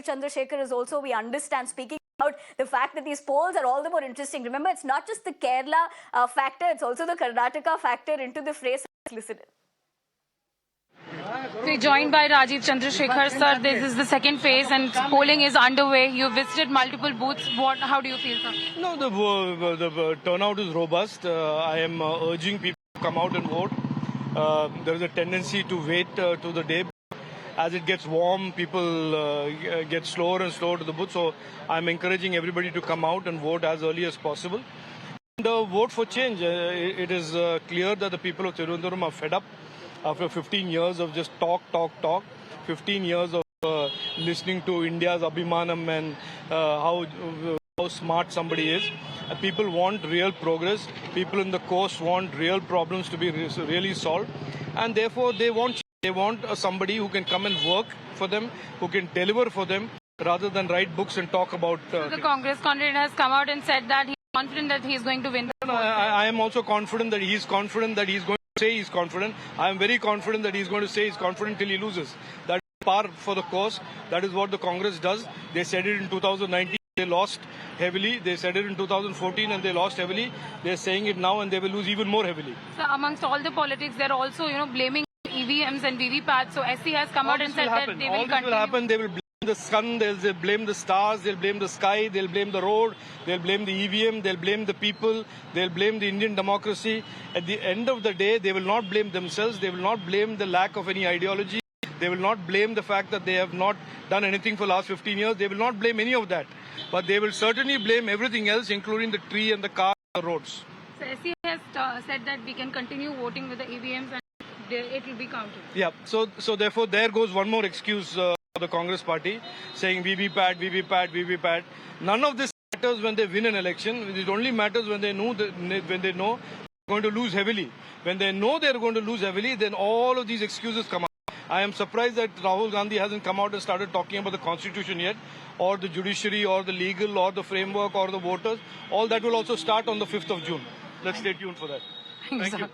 Rajiv Chandrasekhar is also, we understand, speaking about the fact that these polls are all the more interesting. Remember, it's not just the Kerala factor, it's also the Karnataka factor into the phrase. Listen. We're joined by Rajiv Chandrasekhar. Sir, this is the second phase and polling is underway. You visited multiple booths. How do you feel, sir? No, the turnout is robust. I am urging people to come out and vote. There is a tendency to wait to the day. As it gets warm, people get slower and slower to the booth. So I'm encouraging everybody to come out and vote as early as possible. And vote for change. It is clear that the people of Tirunelveli are fed up after 15 years of just talk. 15 years of listening to India's Abhimanam and how smart somebody is. People want real progress. People in the coast want real problems to be really solved. And therefore they want somebody who can come and work for them, who can deliver for them, rather than write books and talk about... the Congress candidate has come out and said that he's confident that he's going to win the vote. I am also confident that he's confident that he's going to say he's confident. I am very confident that he's going to say he's confident till he loses. That is par for the course. That is what the Congress does. They said it in 2019. They lost heavily. They said it in 2014 and they lost heavily. They're saying it now and they will lose even more heavily. So amongst all the politics, they're also, blaming EVMs and VVPAT. So SC has come out and said that they will continue. All this will happen. They will blame the sun, they'll blame the stars, they'll blame the sky, they'll blame the road, they'll blame the EVM, they'll blame the people, they'll blame the Indian democracy. At the end of the day, they will not blame themselves. They will not blame the lack of any ideology. They will not blame the fact that they have not done anything for the last 15 years. They will not blame any of that. But they will certainly blame everything else, including the tree and the car and the roads. So SC has said that we can continue voting with the EVMs and it will be counted. Yeah, so therefore there goes one more excuse for the Congress party, saying VVPAT. None of this matters when they win an election. It only matters when they know they're going to lose heavily. When they know they're going to lose heavily, then all of these excuses come out. I am surprised that Rahul Gandhi hasn't come out and started talking about the constitution yet, or the judiciary, or the legal, or the framework, or the voters. All that will also start on the 5th of June. Let's stay tuned for that. Thank you.